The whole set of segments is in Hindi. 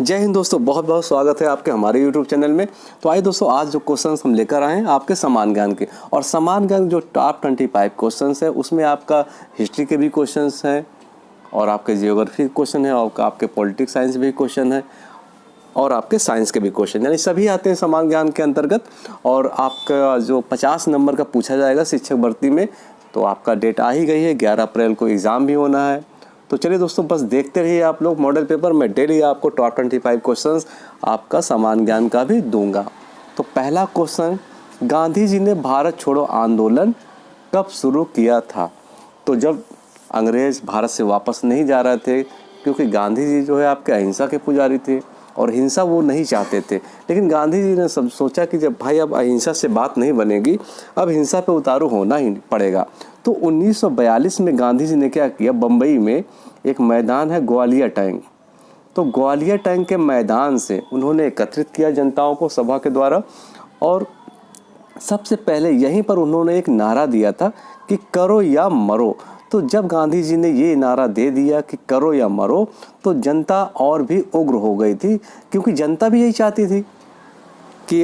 जय हिंद दोस्तों, बहुत बहुत स्वागत है आपके हमारे यूट्यूब चैनल में। तो आइए दोस्तों, आज जो क्वेश्चंस हम लेकर आए हैं आपके समान ज्ञान के, और समान ज्ञान जो टॉप 25 क्वेश्चंस है उसमें आपका हिस्ट्री के भी क्वेश्चंस हैं, और आपके जियोग्राफी क्वेश्चन है, और आपके पॉलिटिक्स साइंस भी क्वेश्चन है, और आपके साइंस के भी क्वेश्चन, यानी सभी आते हैं समान ज्ञान के अंतर्गत। और आपका जो 50 नंबर का पूछा जाएगा शिक्षक भर्ती में, तो आपका डेट आ ही गई है, 11 अप्रैल को एग्ज़ाम भी होना है। तो चलिए दोस्तों, बस देखते रहिए आप लोग मॉडल पेपर में, डेली आपको टॉप 25 क्वेश्चंस आपका समान ज्ञान का भी दूंगा। तो पहला क्वेश्चन, गांधी जी ने भारत छोड़ो आंदोलन कब शुरू किया था? तो जब अंग्रेज़ भारत से वापस नहीं जा रहे थे, क्योंकि गांधी जी जो है आपके अहिंसा के पुजारी थे और हिंसा वो नहीं चाहते थे। लेकिन गांधी जी ने सब सोचा कि जब भाई अब अहिंसा से बात नहीं बनेगी, अब हिंसा पे उतारू होना ही पड़ेगा। तो 1942 में गांधी जी ने क्या किया, बम्बई में एक मैदान है ग्वालियर टैंक, तो ग्वालियर टैंक के मैदान से उन्होंने एकत्रित किया जनताओं को सभा के द्वारा, और सबसे पहले यहीं पर उन्होंने एक नारा दिया था कि करो या मरो। तो जब गांधी जी ने ये नारा दे दिया कि करो या मरो, तो जनता और भी उग्र हो गई थी, क्योंकि जनता भी यही चाहती थी कि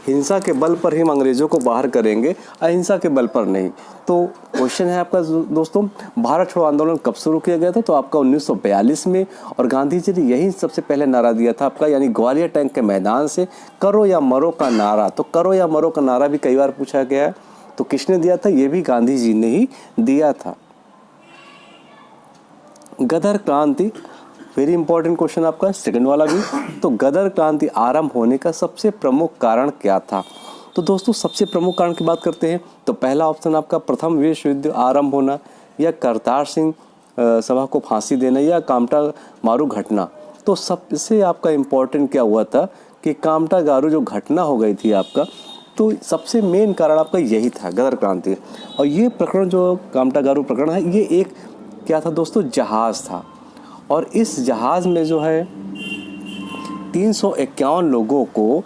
हिंसा के बल पर ही हम अंग्रेज़ों को बाहर करेंगे, अहिंसा के बल पर नहीं। तो क्वेश्चन है आपका दोस्तों, भारत छोड़ो आंदोलन कब शुरू किया गया था? तो आपका 1942 में, और गांधी जी ने यही सबसे पहले नारा दिया था आपका, यानी ग्वालियर टैंक के मैदान से करो या मरो का नारा। तो करो या मरो का नारा भी कई बार पूछा गया है, तो किसने दिया था? ये भी गांधी जी ने ही दिया था। गदर क्रांति, वेरी इंपॉर्टेंट क्वेश्चन आपका, सेकंड वाला भी। तो गदर क्रांति आरंभ होने का सबसे प्रमुख कारण क्या था? तो दोस्तों, सबसे प्रमुख कारण की बात करते हैं तो पहला ऑप्शन आपका प्रथम विश्व युद्ध आरंभ होना, या करतार सिंह सभा को फांसी देना, या कामटा मारू घटना। तो सबसे आपका इम्पोर्टेंट क्या हुआ था कि कामटा गारू जो घटना हो गई थी आपका, तो सबसे मेन कारण आपका यही था, गदर क्रांति। और ये प्रकरण जो कामटा गारू प्रकरण है, ये एक क्या था दोस्तों, जहाज़ था, और इस जहाज़ में जो है 351 लोगों को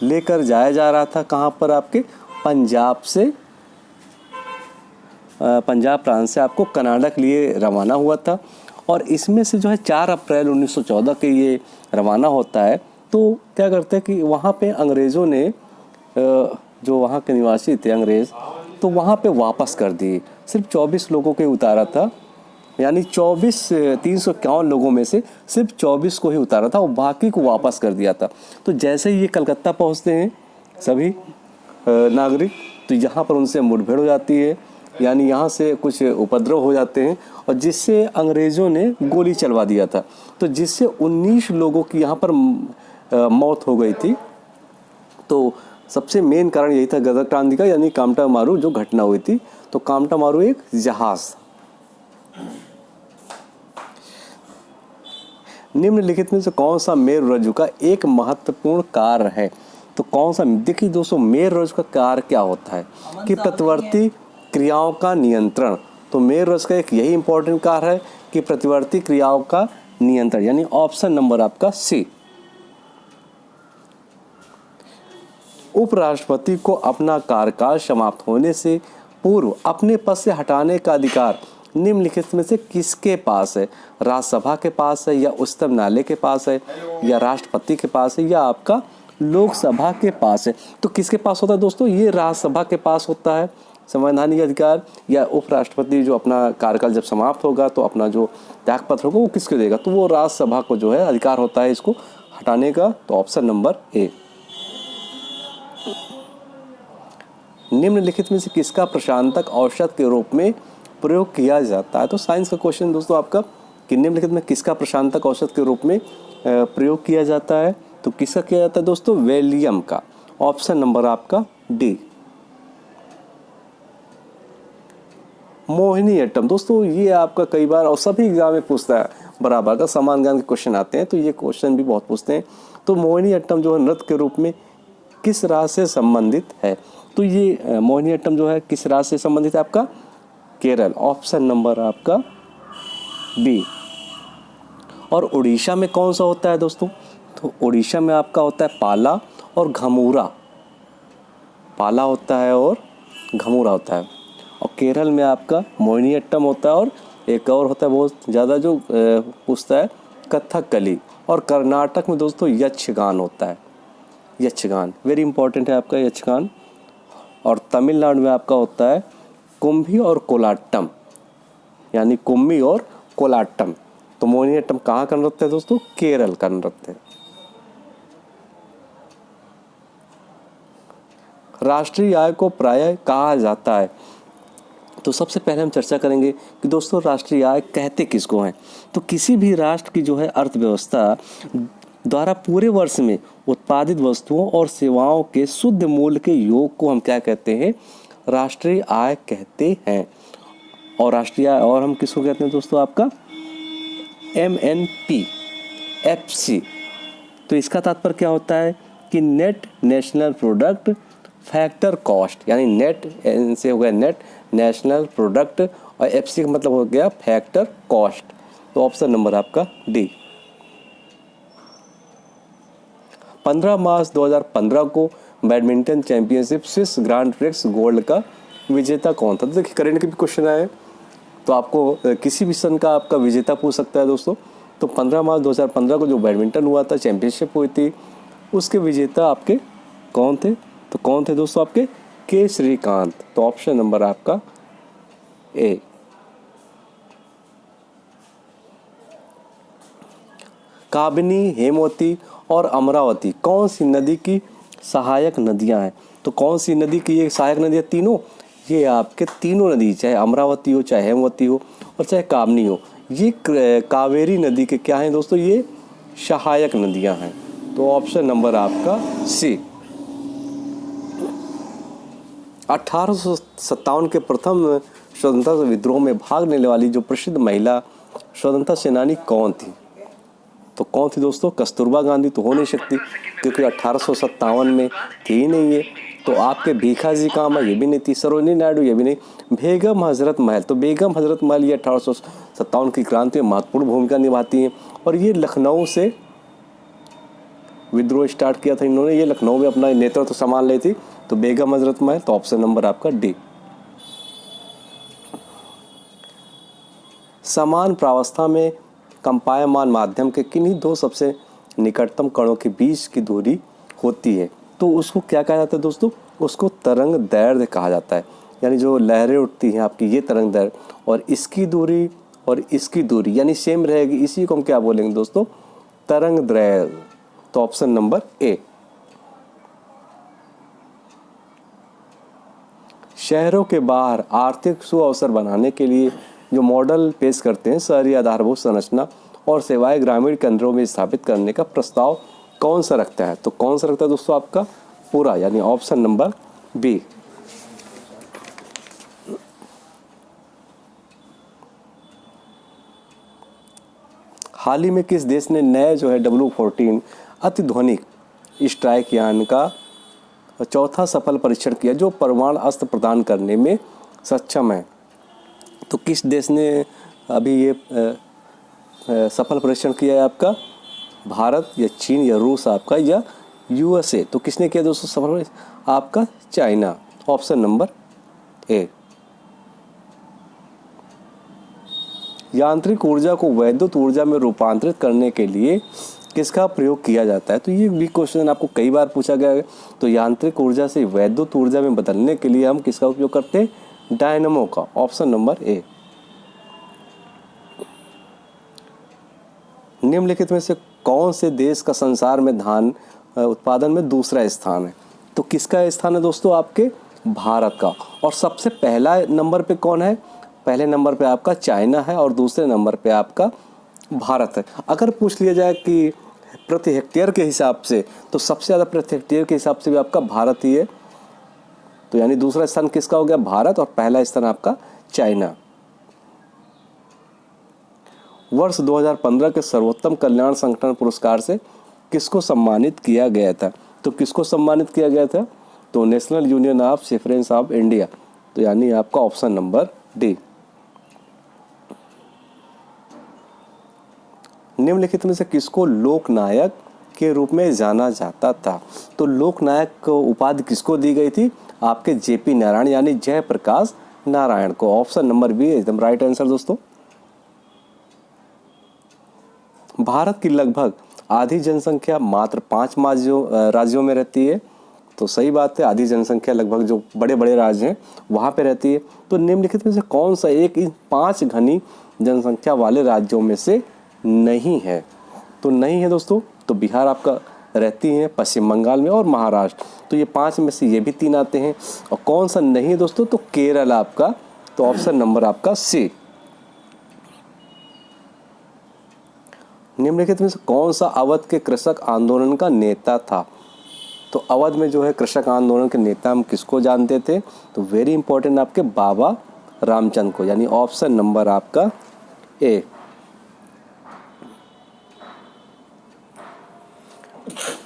लेकर जाया जा रहा था। कहाँ पर? आपके पंजाब से, पंजाब प्रांत से आपको कनाडा के लिए रवाना हुआ था। और इसमें से जो है 4 अप्रैल 1914 के ये रवाना होता है। तो क्या करते हैं कि वहाँ पे अंग्रेज़ों ने, जो वहाँ के निवासी थे अंग्रेज़, तो वहाँ पे वापस कर दिए। सिर्फ 24 लोगों को उतारा था, यानी 351 लोगों में से सिर्फ 24 को ही उतारा था और बाकी को वापस कर दिया था। तो जैसे ही ये कलकत्ता पहुंचते हैं सभी नागरिक, तो यहाँ पर उनसे मुठभेड़ हो जाती है, यानी यहाँ से कुछ उपद्रव हो जाते हैं, और जिससे अंग्रेज़ों ने गोली चलवा दिया था, तो जिससे 19 लोगों की यहाँ पर मौत हो गई थी। तो सबसे मेन कारण यही था गदर क्रांति का, यानी कामटा मारू जो घटना हुई थी। तो कामटा मारू एक जहाज़। निम्नलिखित में से कौन सा मेरु रज्जु का एक महत्वपूर्ण कार्य है? तो कौन सा? देखिए दोस्तों, मेरु रज्जु का कार्य क्या होता है कि प्रतिवर्ती क्रियाओं का नियंत्रण। तो मेरु रज्जु का एक यही इंपॉर्टेंट कार्य है कि प्रतिवर्ती क्रियाओं का नियंत्रण, यानी ऑप्शन नंबर आपका सी। उपराष्ट्रपति को अपना कार्यकाल समाप्त होने से पूर्व अपने पद से हटाने का अधिकार निम्नलिखित में से किसके पास है? राज्यसभा के पास है, या उच्चतम न्यायालय के पास है, या राष्ट्रपति के पास है, या आपका लोकसभा के पास है? तो किसके पास होता है दोस्तों? ये राज्यसभा के पास होता है संवैधानिक अधिकार। या उपराष्ट्रपति जो अपना कार्यकाल जब समाप्त होगा तो अपना जो त्यागपत्र होगा वो किसको देगा? तो वो राज्यसभा को जो है अधिकार होता है इसको हटाने का। तो ऑप्शन नंबर ए। निम्नलिखित में से किसका प्रशांतक औषध के रूप में प्रयोग किया जाता है? तो साइंस का क्वेश्चन दोस्तों आपका, कि निम्नलिखित में किसका प्रशांतक औषध के रूप में प्रयोग किया जाता है? तो किसका किया जाता है दोस्तों? वैलियम का। ऑप्शन नंबर आपका डी। मोहिनीअट्टम, दोस्तों ये आपका कई बार और सभी एग्जाम में पूछता है, बराबर का समान ज्ञान के क्वेश्चन आते हैं, तो ये क्वेश्चन भी बहुत पूछते हैं। तो मोहिनीअट्टम जो है नृत्य के रूप में किस राज्य से संबंधित है? तो ये मोहिनीअट्टम जो है किस राज्य से संबंधित है? आपका केरल। ऑप्शन नंबर आपका बी। और उड़ीसा में कौन सा होता है दोस्तों? तो उड़ीसा में आपका होता है पाला और घमूरा। पाला होता है और घमूरा होता है। और केरल में आपका मोहिनीअट्टम होता है, और एक और होता है बहुत ज़्यादा जो पूछता है कथकली, और कर्नाटक में दोस्तों यक्षगान होता है, यक्षगान वेरी इंपॉर्टेंट है आपका यक्षगान। और तमिलनाडु में आपका होता है कुंभी और कोलाट्टम, यानी कुम्मी और कोलाट्टम। तो मोहिनीअट्टम कहाँ का नृत्य है दोस्तों? केरल का नृत्य है। राष्ट्रीय आय को प्रायः कहा जाता है, तो सबसे पहले हम चर्चा करेंगे कि दोस्तों राष्ट्रीय आय कहते किसको हैं। तो किसी भी राष्ट्र की जो है अर्थव्यवस्था द्वारा पूरे वर्ष में उत्पादित वस्तुओं और सेवाओं के शुद्ध मूल्य के योग को हम क्या कहते हैं? राष्ट्रीय आय कहते हैं। और राष्ट्रीय आय और हम किसको कहते हैं दोस्तों? आपका MNP FC। तो इसका तात्पर्य क्या होता है कि net national product factor cost, यानी नेट एन से हो गया नेट नेशनल प्रोडक्ट और FC का मतलब हो गया फैक्टर कॉस्ट। तो ऑप्शन नंबर आपका डी। 15 मार्च 2015 को badminton championship Swiss grand prix gold का विजेता कौन था? तो देखिए करंट के भी क्वेश्चन आए, तो आपको किसी भी सन का आपका विजेता पूछ सकता है दोस्तों। तो 15 मार्च 2015 को जो बैडमिंटन हुआ था, चैंपियनशिप हुई थी, उसके विजेता आपके कौन थे? तो कौन थे दोस्तों? आपके के श्रीकांत। तो ऑप्शन नंबर आपका ए। काबिनी, हेमवती और अमरावती कौन सी नदी की सहायक नदियां हैं? तो कौन सी नदी की ये सहायक नदियां तीनों? ये आपके तीनों नदी, चाहे अमरावती हो, चाहे हेमवती हो और चाहे कामनी हो, ये कावेरी नदी के क्या हैं दोस्तों? ये सहायक नदियां हैं। तो ऑप्शन नंबर आपका सी। 1857 के प्रथम स्वतंत्रता विद्रोह में भाग लेने वाली जो प्रसिद्ध महिला स्वतंत्रता सेनानी कौन थी? तो कौन थी दोस्तों? कस्तूरबा गांधी तो हो नहीं सकती, क्योंकि 1857 में थी ही नहीं है। तो आपके भीखाजी कामा ये भी नहीं थी, सरोजिनी नायडू ये भी नहीं, बेगम हजरत महल। तो बेगम हजरत महल ये 1857 की क्रांति में महत्वपूर्ण भूमिका निभाती हैं, और ये लखनऊ से विद्रोह स्टार्ट किया था इन्होंने, ये लखनऊ में अपना नेतृत्व संभाल रही थी। तो बेगम हजरत महल। तो ऑप्शन नंबर आपका डी। समान प्रावस्था में कंपायमान माध्यम के किन्हीं दो सबसे निकटतम कणों के बीच की दूरी होती है, तो उसको क्या कहा जाता है दोस्तों? उसको तरंग दैर्ध्य कहा जाता है। यानी जो लहरें उठती हैं आपकी, ये तरंग दैर्ध्य, और इसकी दूरी और इसकी दूरी यानी सेम रहेगी, इसी को हम क्या बोलेंगे दोस्तों? तरंग दैर्ध्य। तो ऑप्शन नंबर ए। शहरों के बाहर आर्थिक सुअवसर बनाने के लिए जो मॉडल पेश करते हैं, शहरी आधारभूत संरचना और सेवाएं ग्रामीण केंद्रों में स्थापित करने का प्रस्ताव कौन सा रखता है? तो कौन सा रखता है दोस्तों? आपका पूरा, यानी ऑप्शन नंबर बी। हाल ही में किस देश ने नए जो है W14 अतिध्वनिक स्ट्राइक यान का चौथा सफल परीक्षण किया, जो परमाणु अस्त्र प्रदान करने में सक्षम है? तो किस देश ने अभी ये सफल परीक्षण किया है? आपका भारत या चीन या रूस आपका, या USA? तो किसने किया दोस्तों सफल? आपका चाइना। Option number A. यांत्रिक ऊर्जा को वैद्युत ऊर्जा में रूपांतरित करने के लिए किसका प्रयोग किया जाता है? तो ये भी क्वेश्चन आपको कई बार पूछा गया है। तो यांत्रिक ऊर्जा से वैद्युत ऊर्जा में बदलने के लिए हम किसका उपयोग करते हैं? डायनमो का। Option number A. निम्नलिखित में से कौन से देश का संसार में धान उत्पादन में दूसरा स्थान है? तो किसका स्थान है दोस्तों? आपके भारत का। और सबसे पहला नंबर पे कौन है? पहले नंबर पे आपका चाइना है और दूसरे नंबर पे आपका भारत है। अगर पूछ लिया जाए कि प्रति हेक्टेयर के हिसाब से, तो सबसे ज़्यादा प्रति हेक्टेयर के हिसाब से भी आपका भारत ही है। तो यानी दूसरा स्थान किसका हो गया? भारत, और पहला स्थान आपका चाइना। वर्ष 2015 के सर्वोत्तम कल्याण संगठन पुरस्कार से किसको सम्मानित किया गया था? तो किसको सम्मानित किया गया था? तो नेशनल यूनियन ऑफ शेफरन्स ऑफ इंडिया। तो यानी आपका ऑप्शन नंबर डी। निम्नलिखित में से किसको लोकनायक के रूप में जाना जाता था? तो लोकनायक उपाधि किसको दी गई थी? आपके JP नारायण, यानी जयप्रकाश नारायण को। ऑप्शन नंबर बी एकदम राइट आंसर दोस्तों। भारत की लगभग आधी जनसंख्या मात्र 5 राज्यों में रहती है। तो सही बात है, आधी जनसंख्या लगभग जो बड़े बड़े राज्य हैं वहाँ पे रहती है। तो निम्नलिखित में से कौन सा एक इन 5 घनी जनसंख्या वाले राज्यों में से नहीं है? तो नहीं है दोस्तों, तो बिहार आपका रहती हैं, पश्चिम बंगाल में और महाराष्ट्र। तो ये 5 में से ये भी 3 आते हैं। और कौन सा नहीं है दोस्तों? तो केरल आपका। तो ऑप्शन नंबर आपका सी। निम्नलिखित में से कौन सा अवध के कृषक आंदोलन का नेता था? तो अवध में जो है कृषक आंदोलन के नेता हम किसको जानते थे? तो वेरी इंपॉर्टेंट आपके बाबा रामचंद्र को, यानी ऑप्शन नंबर आपका ए।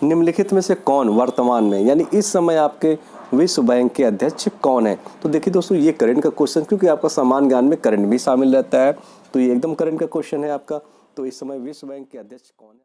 निम्नलिखित में से कौन वर्तमान में यानी इस समय आपके विश्व बैंक के अध्यक्ष कौन है? तो देखिए दोस्तों, ये करंट का क्वेश्चन, क्योंकि आपका समान ज्ञान में करंट भी शामिल रहता है, तो ये एकदम करंट का क्वेश्चन है आपका। तो इस समय विश्व बैंक के अध्यक्ष कौन है?